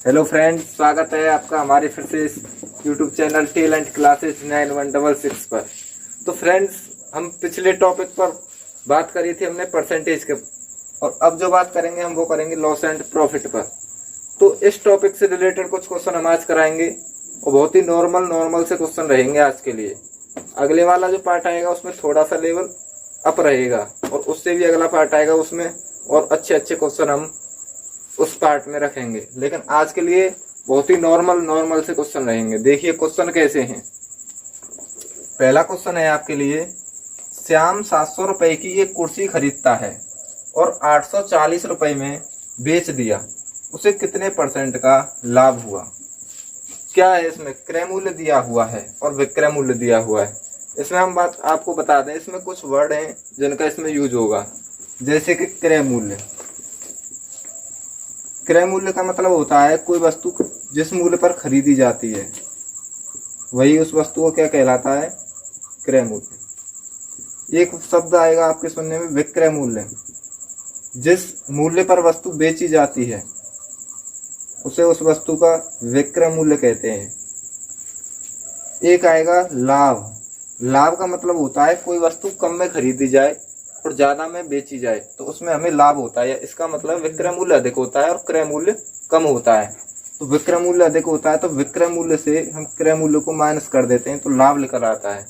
Hello friends, स्वागत है आपका हमारे फिर से इस यूट्यूब चैनल टेलेंट क्लासेस 9166 पर। तो फ्रेंड्स, हम पिछले टॉपिक पर बात करी थी हमने परसेंटेज के, और अब जो बात करेंगे हम वो करेंगे लॉस एंड प्रॉफिट पर। तो इस टॉपिक से रिलेटेड कुछ क्वेश्चन हम आज कराएंगे और बहुत ही नॉर्मल से क्वेश्चन रहेंगे आज के लिए। अगले वाला जो पार्ट आएगा उसमें थोड़ा सा लेवल अप रहेगा और उससे भी अगला पार्ट आएगा उसमें और अच्छे क्वेश्चन हम उस पार्ट में रखेंगे। लेकिन आज के लिए बहुत ही नॉर्मल से क्वेश्चन रहेंगे। देखिए क्वेश्चन कैसे हैं। पहला क्वेश्चन है आपके लिए, श्याम 700 रुपए की एक कुर्सी खरीदता है और 840 रुपए में बेच दिया, उसे कितने परसेंट का लाभ हुआ? क्या है इसमें? क्रय मूल्य दिया हुआ है और विक्रय मूल्य दिया हुआ है। इसमें हम बात आपको बता दें, इसमें कुछ वर्ड हैं जिनका इसमें यूज होगा, जैसे कि क्रय मूल्य। क्रय मूल्य का मतलब होता है कोई वस्तु जिस मूल्य पर खरीदी जाती है वही उस वस्तु को क्या कहलाता है? क्रय मूल्य। एक शब्द आएगा आपके सुनने में, विक्रय मूल्य। जिस मूल्य पर वस्तु बेची जाती है उसे उस वस्तु का विक्रय मूल्य कहते हैं। एक आएगा लाभ। लाभ का मतलब होता है कोई वस्तु कम में खरीदी जाए और ज्यादा में बेची जाए तो उसमें हमें लाभ होता है। इसका मतलब विक्रय मूल्य अधिक होता है और क्रय मूल्य कम होता है। तो विक्रय मूल्य अधिक होता है तो विक्रय मूल्य से हम क्रय मूल्य को माइनस कर देते हैं तो लाभ निकल आता है।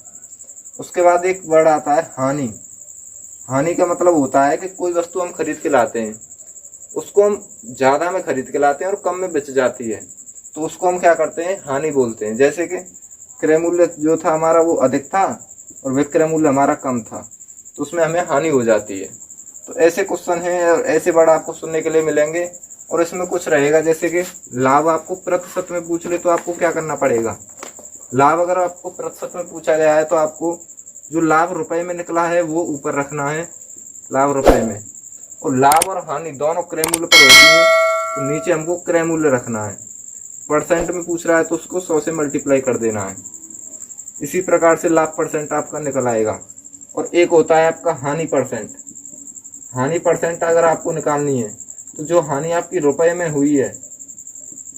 उसके बाद एक वर्ड आता है हानि। हानि का मतलब होता है कि कोई वस्तु हम खरीद के लाते हैं, उसको हम ज्यादा में खरीद के लाते हैं और कम में बेच जाती है तो उसको हम क्या करते हैं? हानि बोलते हैं। जैसे कि क्रय मूल्य जो था हमारा वो अधिक था और विक्रय मूल्य हमारा कम था तो उसमें हमें हानि हो जाती है। तो ऐसे क्वेश्चन हैं और ऐसे वर्ड आपको सुनने के लिए मिलेंगे। और इसमें कुछ रहेगा जैसे कि लाभ आपको प्रतिशत में पूछ ले तो आपको क्या करना पड़ेगा? लाभ अगर आपको प्रतिशत में पूछा गया है तो आपको जो लाभ रुपए में निकला है वो ऊपर रखना है, लाभ रुपए में। और लाभ और हानि दोनों क्रय मूल्य पर होती है तो नीचे हमको क्रय मूल्य रखना है। परसेंट में पूछ रहा है तो उसको 100 से मल्टीप्लाई कर देना है। इसी प्रकार से लाभ परसेंट आपका निकल आएगा। और एक होता है आपका हानि परसेंट। हानि परसेंट अगर आपको निकालनी है तो जो हानि आपकी रुपए में हुई है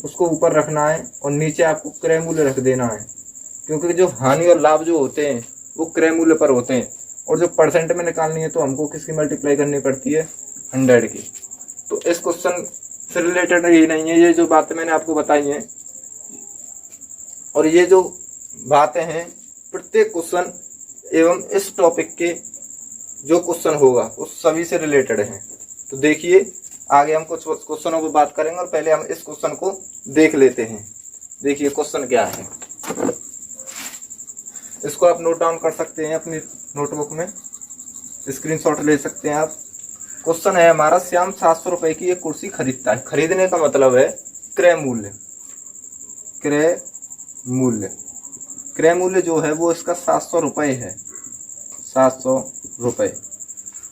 उसको ऊपर रखना है और नीचे आपको क्रय मूल्य रख देना है, क्योंकि जो हानि और लाभ जो होते हैं वो क्रय मूल्य पर होते हैं। और जो परसेंट में निकालनी है तो हमको किसकी मल्टीप्लाई करनी पड़ती है? 100 की। तो इस क्वेश्चन से रिलेटेड यही नहीं है, ये जो बातें मैंने आपको बताई हैं और ये जो बातें हैं प्रत्येक क्वेश्चन एवं इस टॉपिक के जो क्वेश्चन होगा उस सभी से रिलेटेड है। तो देखिए आगे हम कुछ क्वेश्चनों पर बात करेंगे और पहले हम इस क्वेश्चन को देख लेते हैं। देखिए क्वेश्चन क्या है, इसको आप नोट डाउन कर सकते हैं अपनी नोटबुक में, स्क्रीनशॉट ले सकते हैं आप। क्वेश्चन है हमारा, श्याम 700 रुपए की एक कुर्सी खरीदता है। खरीदने का मतलब है क्रय मूल्य। क्रय मूल्य, क्रय मूल्य जो है वो इसका 700 रुपए है, 700 रुपए।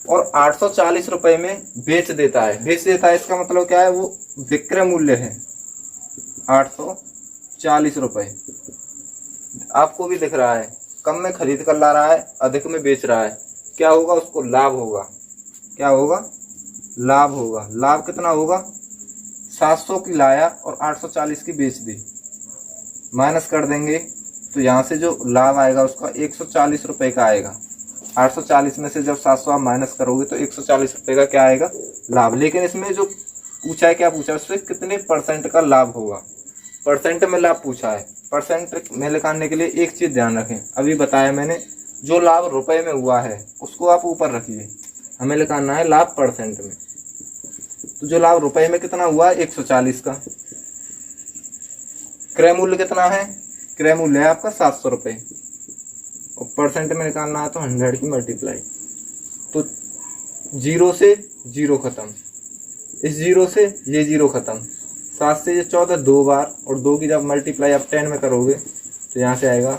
और 840 रुपए में बेच देता है। बेच देता है इसका मतलब क्या है? वो विक्रय मूल्य है 840 रुपए। आपको भी दिख रहा है कम में खरीद कर ला रहा है, अधिक में बेच रहा है। क्या होगा? उसको लाभ होगा। क्या होगा? लाभ होगा। लाभ कितना होगा? 700 की लाया और 840 की बेच दी, माइनस कर देंगे तो यहाँ से जो लाभ आएगा उसका 140 रुपए का आएगा। 840 में से जब 700 आप माइनस करोगे तो 140 रुपए का क्या आएगा? लाभ। लेकिन इसमें जो पूछा है, क्या पूछा है? उससे कितने परसेंट का लाभ होगा? परसेंट में लाभ पूछा है। परसेंट में निकालने के लिए एक चीज ध्यान रखें, अभी बताया मैंने, जो लाभ रुपए में हुआ है उसको आप ऊपर रखिए, हमें निकालना है लाभ परसेंट में। तो जो लाभ रुपए में कितना हुआ? 140 का। क्रय मूल्य कितना है? क्रय मूल्य है आपका 700 रुपए और परसेंट में निकालना है तो 100 की मल्टीप्लाई। तो 0 से 0 खत्म, इस 0 से ये 0 खत्म, 7 से ये 14 दो बार, और 2 की जब मल्टीप्लाई आप 10 में करोगे तो यहाँ से आएगा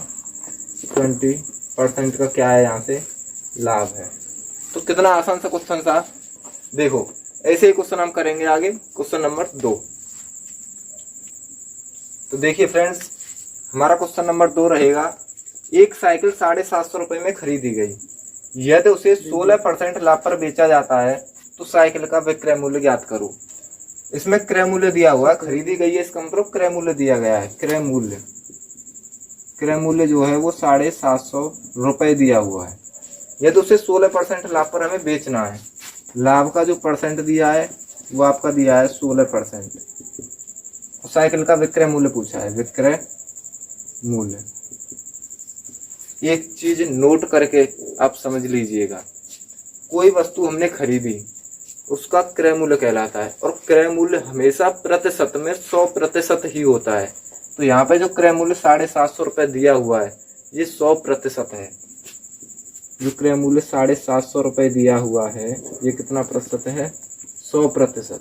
20% का क्या है? यहाँ से लाभ है। तो कितना आसान सा क्वेश्चन था। देखो ऐसे ही क्वेश्चन हम करेंगे आगे, क्वेश्चन नंबर 2। तो देखिए फ्रेंड्स, हमारा क्वेश्चन नंबर 2 रहेगा, एक साइकिल 750 रुपए में खरीदी गई, यदि उसे 16% लाभ पर बेचा जाता है तो साइकिल का विक्रय मूल्य ज्ञात करो। इसमें क्रय मूल्य दिया हुआ है, खरीदी गई है इसका मतलब क्रय मूल्य दिया गया है। क्रय मूल्य जो है वो 750 रुपए दिया हुआ है। यदि उसे 16% लाभ पर हमें बेचना है, लाभ का जो परसेंट दिया है वो आपका दिया है 16%। साइकिल का विक्रय मूल्य पूछा है, विक्रय मूल्य। एक चीज नोट करके आप समझ लीजिएगा, कोई वस्तु हमने खरीदी उसका क्रय मूल्य कहलाता है, और क्रय मूल्य हमेशा प्रतिशत में 100% ही होता है। तो यहाँ पे जो क्रय मूल्य 750 रुपए दिया हुआ है ये 100% है। जो क्रय मूल्य 750 रुपए दिया हुआ है ये कितना प्रतिशत है? 100%।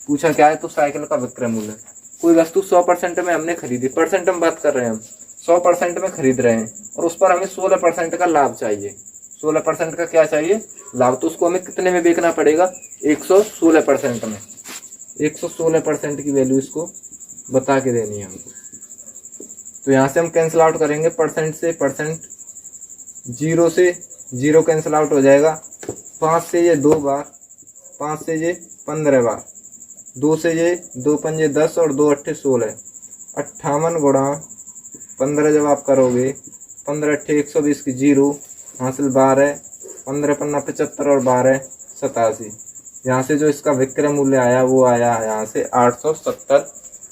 पूछा क्या है? तो साइकिल का विक्रय मूल्य। कोई वस्तु 100% में हमने खरीदी, परसेंट में बात कर रहे हैं हम, 100% में खरीद रहे हैं और उस पर हमें 16% का लाभ चाहिए। 16% का क्या चाहिए? लाभ। तो उसको हमें कितने में बेचना पड़ेगा? 116% में। 116% की वैल्यू इसको बता के देनी है हमको। तो यहाँ से हम कैंसिल आउट करेंगे परसेंट से परसेंट, 0 से 0 कैंसिल आउट हो जाएगा, 5 से ये 2 बार, 5 से ये 15 बार, 2 से ये 2 पंजे 10 और 2 अट्ठे 16, 58 गुणा 15 जब आप करोगे, 15 अट्ठे 120 की 0 हासिल 12, 15 पन्ना 75 और 12 87। यहाँ से जो इसका विक्रय मूल्य आया वो आया यहाँ से 870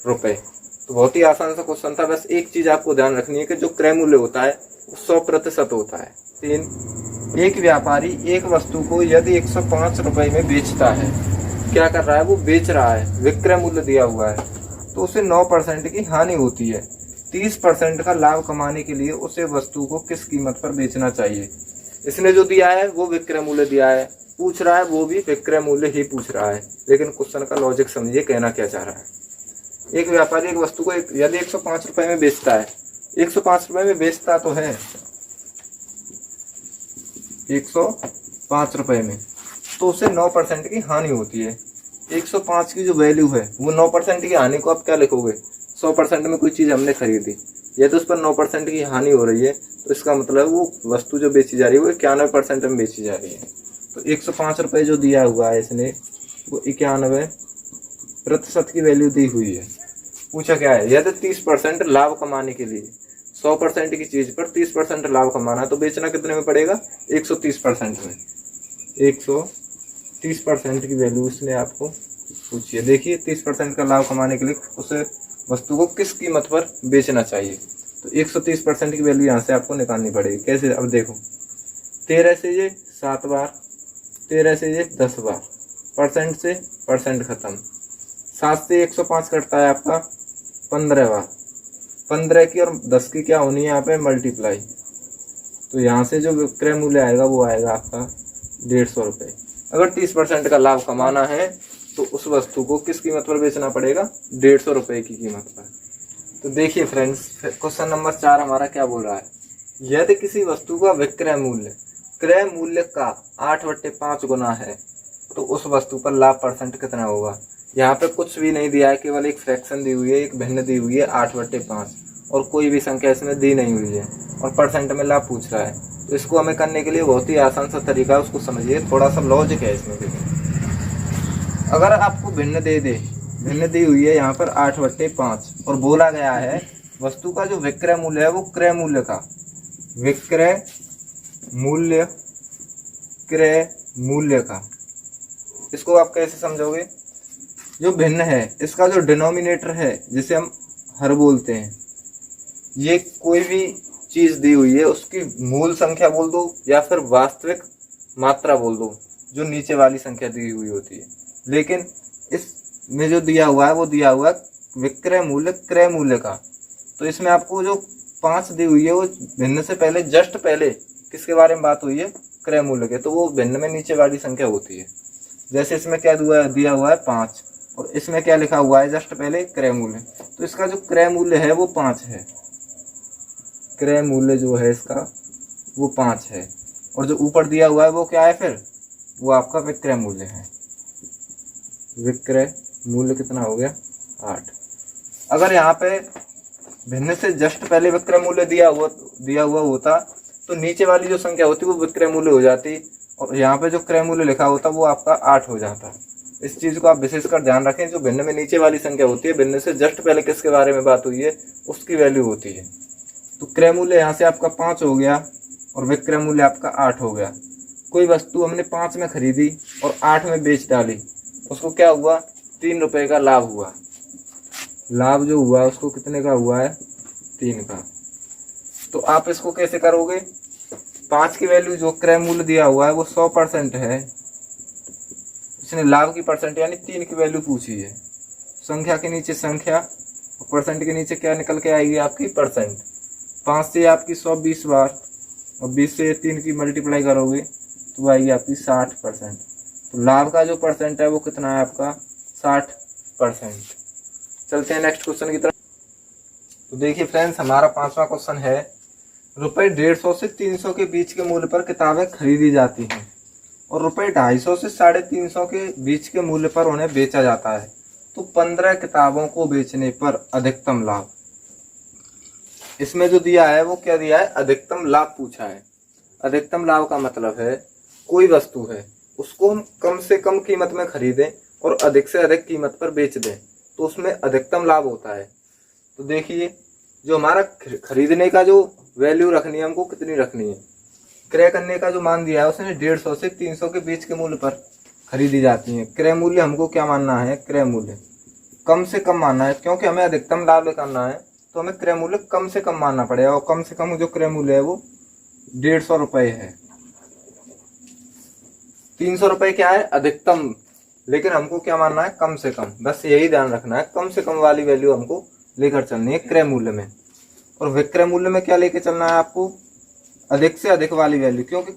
रुपए। तो बहुत ही आसान सा क्वेश्चन था। बस एक चीज आपको ध्यान रखनी है कि जो क्रय मूल्य होता है वो 100% होता है। 3, एक व्यापारी एक वस्तु को यदि 105 रुपए में बेचता है, क्या कर रहा है? वो बेच रहा है, विक्रय मूल्य दिया हुआ है, तो उसे 9% की हानि होती है। 30% का लाभ कमाने के लिए उसे वस्तु को किस कीमत पर बेचना चाहिए? इसने जो दिया है वो विक्रय मूल्य दिया है, पूछ रहा है वो भी विक्रय मूल्य ही पूछ रहा है, लेकिन क्वेश्चन का लॉजिक समझिए, कहना क्या चाह रहा है। एक व्यापारी एक वस्तु को यदि 105 रुपए में बेचता है, 105 रुपए में बेचता तो है 105 रुपए में, तो उसे 9% की हानि होती है। 105 की जो वैल्यू है वो 9% की हानि को आप क्या लिखोगे? 100% में कोई चीज हमने खरीदी, यदि उस पर 9% की हानि हो रही है तो इसका मतलब वो वस्तु जो बेची जा रही है वो 91% में बेची जा रही है। तो 105 रुपए जो दिया हुआ है इसने वो 91% की वैल्यू दी हुई है। पूछा क्या है? यदि 30% लाभ कमाने के लिए 100% की चीज पर 30% लाभ कमाना, तो बेचना कितने में पड़ेगा? 130% में। 130% की वैल्यू इसने आपको पूछी है। देखिए 30% का लाभ कमाने के लिए उसे वस्तु को किस कीमत पर बेचना चाहिए, तो 130% की वैल्यू यहाँ से आपको निकालनी पड़ेगी। कैसे? अब देखो, 13 से ये 7 बार, 13 से ये 10 बार, परसेंट से परसेंट खत्म, 7 से 105 कटता है आपका 15 बार, 15 की और 10 की क्या होनी है यहाँ पे? मल्टीप्लाई। तो यहाँ से जो विक्रय मूल्य आएगा वो आएगा आपका 150 रुपये। अगर 30% का लाभ कमाना है तो उस वस्तु को किस कीमत पर बेचना पड़ेगा? 150 रुपये की कीमत पर। तो देखिए फ्रेंड्स, क्वेश्चन नंबर 4 हमारा क्या बोल रहा है? यदि किसी वस्तु का विक्रय मूल्य क्रय मूल्य का 8/5 गुना है तो उस वस्तु पर लाभ परसेंट कितना होगा? यहाँ पे कुछ भी नहीं दिया है, केवल एक फ्रैक्शन दी हुई है, एक भिन्न दी हुई है 8/5, और कोई भी संख्या इसमें दी नहीं हुई है, और परसेंट में लाभ पूछ रहा है। तो इसको हमें करने के लिए बहुत ही आसान सा तरीका है, उसको समझिए, थोड़ा सा लॉजिक है इसमें। अगर आपको भिन्न दे दे, भिन्न दी हुई है यहाँ पर 8/5, और बोला गया है वस्तु का जो विक्रय मूल्य है वो क्रय मूल्य का, विक्रय मूल्य क्रय मूल्य का, इसको आप कैसे समझोगे? जो भिन्न है इसका जो डिनोमिनेटर है, जिसे हम हर बोलते हैं, ये कोई भी चीज दी हुई है उसकी मूल संख्या बोल दो या फिर वास्तविक मात्रा बोल दो, जो नीचे वाली संख्या दी हुई होती है। लेकिन इसमें जो दिया हुआ है वो दिया हुआ है विक्रय मूल्य क्रय मूल्य का। तो इसमें आपको जो 5 दी हुई है वो भिन्न से पहले, जस्ट पहले किसके बारे में बात हुई है? क्रय मूल्य के। तो वो भिन्न में नीचे वाली संख्या होती है। जैसे इसमें क्या दिया हुआ है? 5, और इसमें क्या लिखा हुआ है जस्ट पहले? क्रय मूल्य। तो इसका जो क्रय मूल्य है वो 5 है, क्रय मूल्य जो है इसका वो 5 है, और जो ऊपर दिया हुआ है वो क्या है फिर? वो आपका विक्रय मूल्य है। विक्रय मूल्य कितना हो गया? 8। अगर यहाँ पे भिन्न से जस्ट पहले विक्रय मूल्य दिया हुआ होता तो नीचे वाली जो संख्या होती वो विक्रय मूल्य हो जाती, और यहाँ पे जो क्रय मूल्य लिखा होता वो आपका 8 हो जाता। इस चीज को आप विशेषकर ध्यान रखें। जो भिन्न में नीचे वाली संख्या होती है, भिन्न से जस्ट पहले किसके बारे में बात हुई है उसकी वैल्यू होती है। तो क्रय मूल्य यहाँ से आपका 5 हो गया और विक्रय मूल्य आपका 8 हो गया। कोई वस्तु हमने 5 में खरीदी और 8 में बेच डाली, उसको क्या हुआ, 3 रुपए का लाभ हुआ। लाभ जो हुआ उसको कितने का हुआ है, 3 का। तो आप इसको कैसे करोगे, 5 की वैल्यू जो क्रय मूल्य दिया हुआ है वो 100% है, इसने लाभ की परसेंट यानी 3 की वैल्यू पूछी है। संख्या के नीचे संख्या और परसेंट के नीचे क्या निकल के आएगी आपकी परसेंट। 5 से आपकी 120 बार और 20 से 3 की मल्टीप्लाई करोगे तो आएगी आपकी 60%। तो लाभ का जो परसेंट है वो कितना है आपका 60%। चलते हैं नेक्स्ट क्वेश्चन की तरफ। तो देखिए फ्रेंड्स, हमारा 5वां क्वेश्चन है, रुपए 150 से 300 के बीच के मूल्य पर किताबें खरीदी जाती हैं और रुपए 250 से 350 के बीच के मूल्य पर उन्हें बेचा जाता है, तो 15 किताबों को बेचने पर अधिकतम लाभ। इसमें जो दिया है वो क्या दिया है, अधिकतम लाभ पूछा है। अधिकतम लाभ का मतलब है कोई वस्तु है उसको हम कम से कम कीमत में खरीदें और अधिक से अधिक कीमत पर बेच दें, तो उसमें अधिकतम लाभ होता है। तो देखिए, जो हमारा खरीदने का जो वैल्यू रखनी है हमको कितनी रखनी है, क्रय करने का जो मान दिया है उसने 150 से 300 के बीच के मूल्य पर खरीदी जाती है। क्रय मूल्य हमको क्या मानना है, क्रय मूल्य कम से कम मानना है, क्योंकि हमें अधिकतम लाभ निकालना है तो हमें क्रय मूल्य कम से कम मानना पड़ेगा। और कम से कम जो क्रय मूल्य है वो 150 रुपए है। 300 रुपए क्या है, अधिकतम, लेकिन हमको क्या मानना है, कम से कम। बस यही ध्यान रखना है, कम से कम वाली वैल्यू हमको लेकर चलनी है क्रय मूल्य में। और विक्रय मूल्य में क्या लेके चलना है आपको, अधिक से अधिक वाली वैल्यू, क्योंकि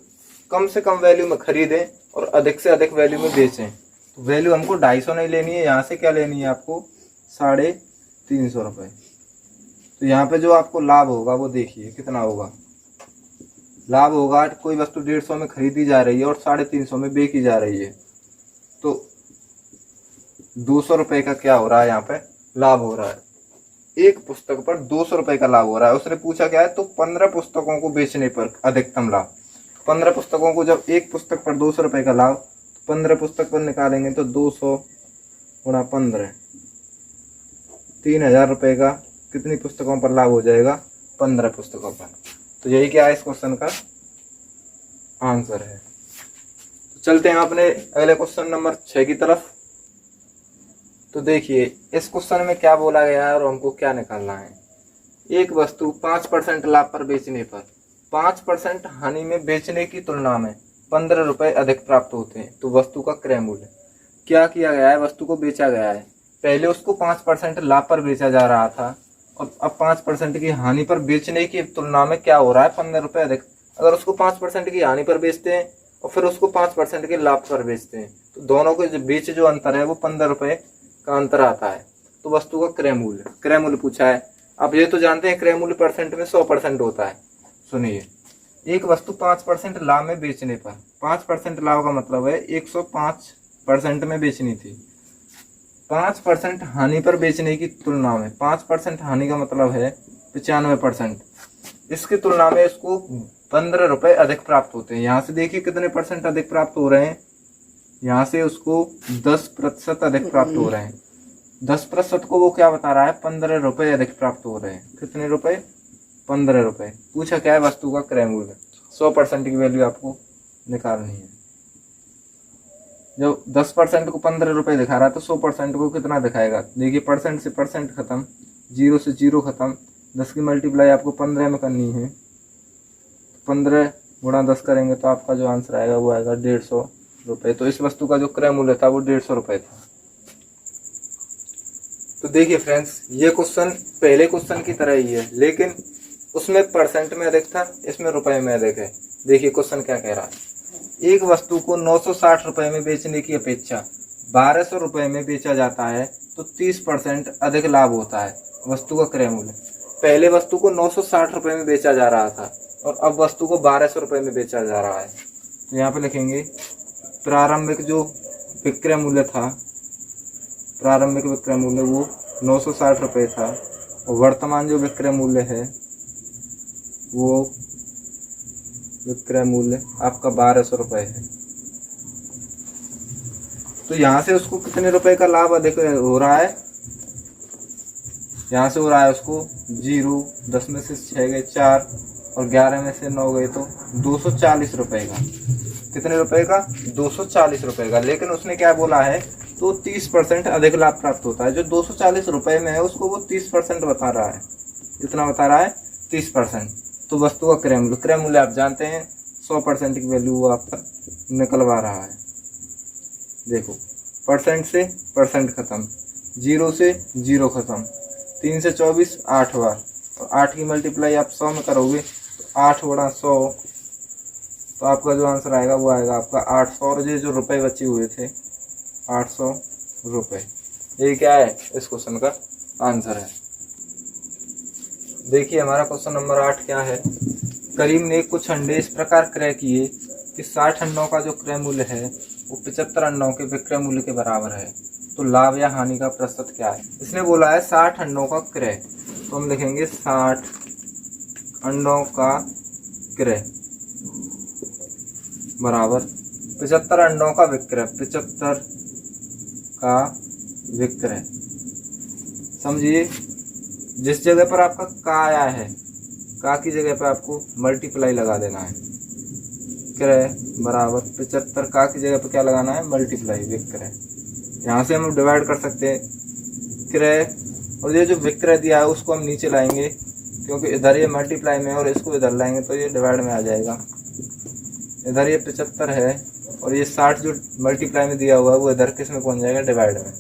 कम से कम वैल्यू में खरीदें और अधिक से अधिक वैल्यू में बेचें। तो वैल्यू हमको 250 नहीं लेनी है, यहाँ से क्या लेनी है आपको 350 रुपए। तो यहाँ पे जो आपको लाभ होगा वो देखिए कितना होगा। लाभ होगा, कोई वस्तु 150 में खरीदी जा रही है और 350 में बेची जा रही है, तो 200 रुपए का क्या हो रहा है, यहाँ पे लाभ हो रहा है। एक पुस्तक पर 200 रुपए का लाभ हो रहा है। उसने पूछा क्या है, तो 15 पुस्तकों को बेचने पर अधिकतम लाभ। 15 पुस्तकों को, जब एक पुस्तक पर 200 रुपए का लाभ, तो 15 पुस्तक पर निकालेंगे तो 200 गुणा 15, 3000 रुपए का कितनी पुस्तकों पर लाभ हो जाएगा, 15 पुस्तकों पर। तो यही क्या है इस क्वेश्चन का आंसर है। तो चलते हैं अपने अगले क्वेश्चन नंबर 6 की तरफ। तो देखिए, इस क्वेश्चन में क्या बोला गया है और हमको क्या निकालना है। एक वस्तु 5% लाभ पर बेचने पर 5% हानि में बेचने की तुलना में 15 रुपए अधिक प्राप्त होते हैं, तो वस्तु का क्रय मूल्य। क्या किया गया है, वस्तु को बेचा गया है, पहले उसको 5% लाभ पर बेचा जा रहा था और अब 5% की हानि पर बेचने की तुलना में क्या हो रहा है, 15 रुपए अधिक। अगर उसको 5% की हानि पर बेचते हैं और फिर उसको 5% के लाभ पर बेचते हैं, तो दोनों के बीच जो अंतर है वो 15 रुपए का अंतर आता है। तो वस्तु का क्रय मूल्य, क्रय मूल्य पूछा है। अब ये तो जानते हैं क्रय मूल्य परसेंट में 100% होता है। सुनिए, एक वस्तु 5% लाभ में बेचने पर, 5% लाभ का मतलब है 105% में बेचनी थी, 5% हानि पर बेचने की तुलना में, 5% हानि का मतलब है 95%, इसकी तुलना में इसको 15 रुपए अधिक प्राप्त होते हैं। यहाँ से देखिए कितने परसेंट अधिक प्राप्त हो रहे हैं, यहाँ से उसको 10% अधिक प्राप्त हो रहे हैं। 10% को वो क्या बता रहा है, 15 रुपए अधिक प्राप्त हो रहे हैं। कितने रुपए, 15 रुपए। पूछा क्या है, वस्तु का क्रय मूल्य। 100% की वैल्यू आपको निकालनी है। जब 10% को 15 रुपए दिखा रहा है तो 100% को कितना दिखाएगा, देखिए परसेंट से परसेंट खत्म, 0 से 0 खत्म, 10 की मल्टीप्लाई आपको 15 में करनी है। 15 गुणा 10 करेंगे तो आपका जो आंसर आएगा वो आएगा 150 रुपए। तो इस वस्तु का जो क्रय मूल्य था वो 150 रुपए था। तो देखिए फ्रेंड्स, ये क्वेश्चन पहले क्वेश्चन की तरह ही है, लेकिन उसमें परसेंट में अधिक था, इसमें रुपए में अधिक है। देखिए क्वेश्चन क्या कह रहा है, एक वस्तु को 960 रुपए में बेचने की अपेक्षा 1200 रुपए में बेचा जाता है तो 30% अधिक लाभ होता है। वस्तु का क्रय मूल्य, पहले वस्तु को 960 रुपए में बेचा जा रहा था और अब वस्तु को 1200 रुपए में बेचा जा रहा है। तो यहाँ पे लिखेंगे प्रारंभिक जो विक्रय मूल्य था, प्रारंभिक विक्रय मूल्य वो 960 रुपए था और वर्तमान जो विक्रय मूल्य है वो विक्रय मूल्य आपका 1200 रुपए है। तो तो यहाँ से उसको कितने रुपए का लाभ अधिक हो रहा है, यहाँ से हो रहा है उसको 0, 10 में से 6 गए 4 और 11 में से 9 गए तो 240 रुपए का। कितने रुपए का? 240 रुपए का। लेकिन उसने क्या बोला है, तो 30% अधिक लाभ प्राप्त होता है। जो 240 रुपए में है उसको वो 30% बता रहा है। कितना बता रहा है? 30%। तो वस्तु का क्रय मूल्य, क्रय मूल्य आप जानते हैं 100% की वैल्यू वो आपका निकलवा रहा है। देखो, परसेंट से परसेंट खत्म, 0 से 0 खत्म, 3 से 24 8 बार, और 8 की मल्टीप्लाई आप 100 में करोगे तो 8 गुणा 100, तो आपका जो आंसर आएगा वो आएगा आपका 800। और ये जो रुपए बचे हुए थे 800 रुपए, ये क्या है इस क्वेश्चन का आंसर है। देखिए हमारा क्वेश्चन नंबर 8 क्या है। करीम ने कुछ अंडे इस प्रकार क्रय किए कि 60 अंडों का जो क्रय मूल्य है वो 75 अंडों के विक्रय मूल्य के बराबर है। तो लाभ या हानि का प्रतिशत क्या है? इसने बोला है 60 अंडों का क्रय, तो हम लिखेंगे 60 अंडों का क्रय बराबर 75 अंडों का विक्रय, 75 का विक्रय। समझिए, जिस जगह पर आपका का आया है, का की जगह पर आपको मल्टीप्लाई लगा देना है। क्रय बराबर 75, का की जगह पर क्या लगाना है? मल्टीप्लाई विक्रय। यहाँ से हम डिवाइड कर सकते हैं क्रय, और ये जो विक्रय दिया है उसको हम नीचे लाएंगे, क्योंकि इधर ये मल्टीप्लाई में और इसको इधर लाएंगे तो ये डिवाइड में आ जाएगा। इधर ये 75 है और ये 60 जो मल्टीप्लाई में दिया हुआ है वो इधर किस में पहुंच जाएगा? डिवाइड में।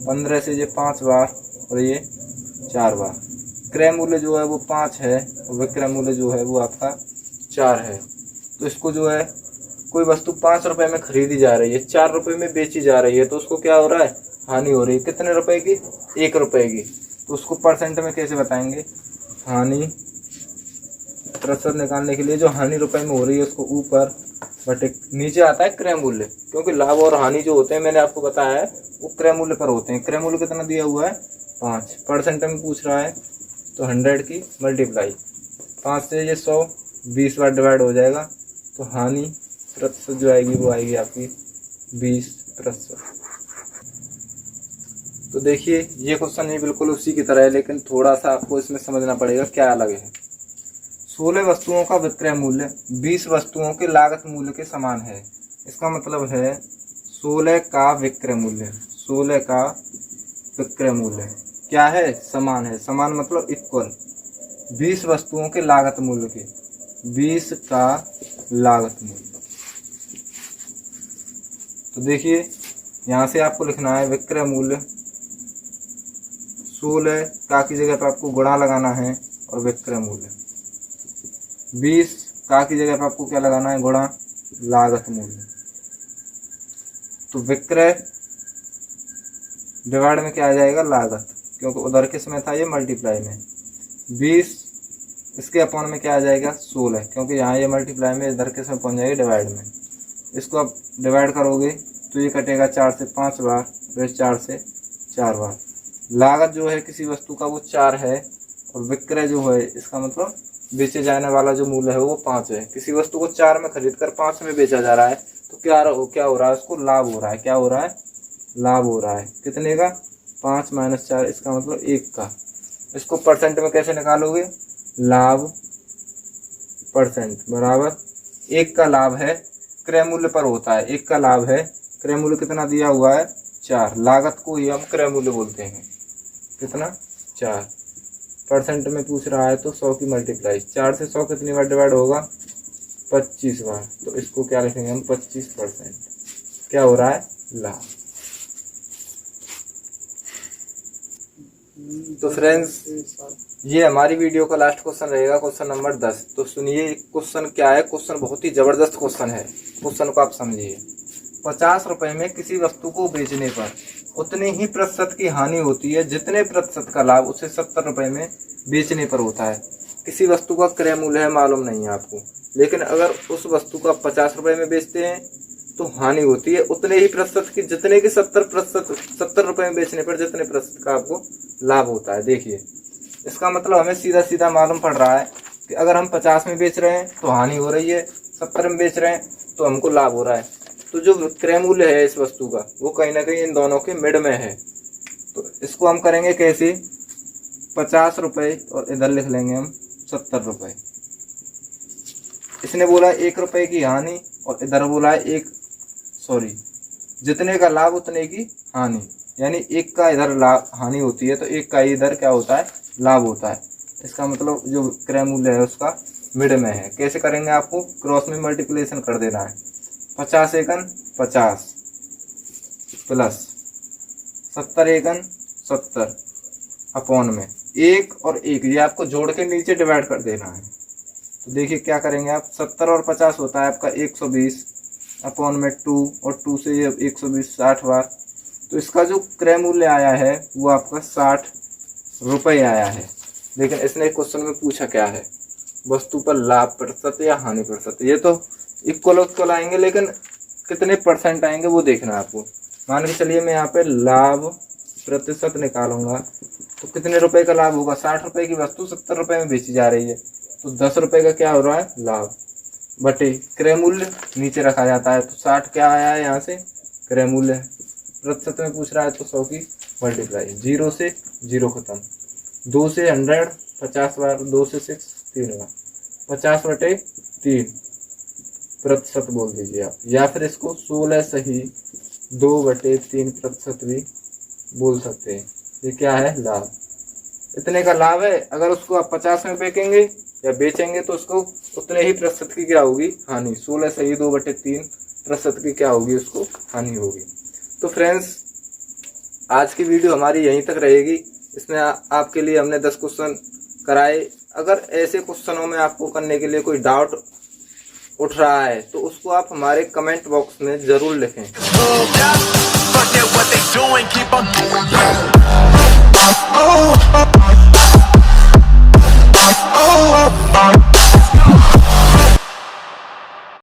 15 से ये 5 बार और ये 4 बार। क्रय मूल्य जो है वो 5 है और विक्रय मूल्य जो है वो आपका 4 है। तो इसको जो है, कोई वस्तु 5 रुपए में खरीदी जा रही है, 4 रुपए में बेची जा रही है, तो उसको क्या हो रहा है? हानि हो रही है। कितने रुपए की? 1 रुपए की। तो उसको परसेंट में कैसे बताएंगे? हानि प्रतिशत निकालने के लिए जो हानि रुपए में हो रही है उसको ऊपर बटे नीचे आता है क्रय मूल्य, क्योंकि लाभ और हानि जो होते हैं मैंने आपको बताया है वो क्रय मूल्य पर होते हैं। क्रय मूल्य कितना दिया हुआ है? 5। परसेंट में पूछ रहा है तो 100 की मल्टीप्लाई 5 से ये 100 20 बार डिवाइड हो जाएगा, तो हानि प्रतिशत जो आएगी वो आएगी आपकी 20%। तो देखिए ये क्वेश्चन ये बिल्कुल उसी की तरह है, लेकिन थोड़ा सा आपको इसमें समझना पड़ेगा क्या अलग है। 16 वस्तुओं का विक्रय मूल्य 20 वस्तुओं के लागत मूल्य के समान है। इसका मतलब है 16 का विक्रय मूल्य, 16 का विक्रय मूल्य क्या है? समान है। समान मतलब इक्वल 20 वस्तुओं के लागत मूल्य के, 20 का लागत मूल्य। तो देखिए यहाँ से आपको लिखना है विक्रय मूल्य 16 का की जगह पर आपको गुणा लगाना है और विक्रय मूल्य 20 का की जगह पर आपको क्या लगाना है? गुणा लागत मूल्य। तो विक्रय डिवाइड में क्या आ जाएगा? लागत, क्योंकि उधर किस में था? ये मल्टीप्लाई में। 20 इसके अपॉन में क्या आ जाएगा? 16, क्योंकि यहाँ ये मल्टीप्लाई में, इधर किस में पहुंच जाएगी? डिवाइड में। इसको आप डिवाइड करोगे तो ये कटेगा 4 से 5 बार, फिर 4 से 4 बार। लागत जो है किसी वस्तु का वो 4 है, और विक्रय जो है इसका मतलब बेचे जाने वाला जो मूल्य है वो 5 है। किसी वस्तु को 4 में खरीद कर 5 में बेचा जा रहा है, तो क्या हो रहा है? उसको लाभ हो रहा है। क्या हो रहा है? लाभ हो रहा है। कितने का? 5 - 4, इसका मतलब 1 का। इसको परसेंट में कैसे निकालोगे? लाभ परसेंट बराबर 1 का लाभ है, क्रय मूल्य पर होता है। 1 का लाभ है, क्रय मूल्य कितना दिया हुआ है? 4। लागत को ही हम क्रय मूल्य बोलते हैं। कितना? 4। परसेंट में पूछ रहा है तो 100 की मल्टीप्लाई, 4 से 100 कितनी बार डिवाइड होगा? 25 बार। तो इसको क्या लिखेंगे हम? 25%। क्या हो रहा है? लाभ। तो फ्रेंड्स ये हमारी वीडियो का लास्ट क्वेश्चन रहेगा, क्वेश्चन नंबर 10। तो सुनिए क्वेश्चन क्या है। क्वेश्चन बहुत ही जबरदस्त क्वेश्चन है, क्वेश्चन को आप समझिए। 50 रुपए में किसी वस्तु को बेचने पर उतने ही प्रतिशत की हानि होती है जितने प्रतिशत का लाभ उसे 70 रुपए में बेचने पर होता है। किसी वस्तु का क्रय मूल्य है मालूम नहीं है आपको, लेकिन अगर उस वस्तु को आप 50 रुपए में बेचते हैं तो हानि होती है उतने ही प्रतिशत की, जितने की 70 रुपए में बेचने पर जितने प्रतिशत का आपको लाभ होता है। देखिए इसका मतलब हमें सीधा सीधा मालूम पड़ रहा है कि अगर हम 50 में बेच रहे हैं तो हानि हो रही है, 70 में बेच रहे हैं तो हमको लाभ हो रहा है। तो जो क्रय मूल्य है इस वस्तु का वो कहीं ना कहीं इन दोनों के मिड में है। तो इसको हम करेंगे कैसे, 50 रुपए और इधर लिख लेंगे हम 70 रुपए। इसने बोला 1 रुपए की हानि और इधर बोला है जितने का लाभ उतने की हानि, यानी 1 का इधर लाभ हानि होती है तो 1 का इधर क्या होता है, लाभ होता है। इसका मतलब जो क्रय मूल्य है उसका मिड में है। कैसे करेंगे, आपको क्रॉस में मल्टीप्लिकेशन कर देना है। 50 एकन 50 प्लस 70 एकन 70 अपॉन में 1 और 1, ये आपको जोड़ के नीचे डिवाइड कर देना है। तो देखिए क्या करेंगे आप, 70 और 50 होता है आपका 120 अपॉन में 2 और 2 से ये 120 60 बार। तो इसका जो क्रय मूल्य आया है वो आपका 60 रुपये आया है। लेकिन इसने क्वेश्चन में पूछा क्या है, वस्तु पर लाभ प्रतिशत या हानि प्रतिशत। ये तो इक्वल आएंगे लेकिन कितने परसेंट आएंगे वो देखना है आपको। मान के चलिए मैं यहाँ पे लाभ प्रतिशत निकालूंगा तो कितने रुपए का लाभ होगा, 60 रुपए की वस्तु 70 रुपए में बेची जा रही है तो 10 रुपए का क्या हो रहा है, लाभ बटे क्रय मूल्य नीचे रखा जाता है। तो 60 क्या आया है यहाँ से, क्रय मूल्य। प्रतिशत में पूछ रहा है तो 100 की मल्टीप्लाई, 0 से 0 खत्म, 2 से 100 50 बार, 2 से 6 3 बार, 50 बटे 3 प्रतिशत बोल दीजिए आप, या फिर इसको 16 सही 2 बटे 3 प्रतिशत भी बोल सकते हैं। ये क्या है, लाभ। इतने का लाभ है, अगर उसको आप 50 में बेचेंगे या बेचेंगे तो उसको उतने ही प्रतिशत की क्या होगी, हानि। 16 सही 2 बटे 3 प्रतिशत की क्या होगी, उसको हानि होगी। तो फ्रेंड्स आज की वीडियो हमारी यहीं तक रहेगी। इसमें आपके लिए हमने 10 क्वेश्चन कराए। अगर ऐसे क्वेश्चनों में आपको करने के लिए कोई डाउट उठ रहा है तो उसको आप हमारे कमेंट बॉक्स में जरूर लिखें।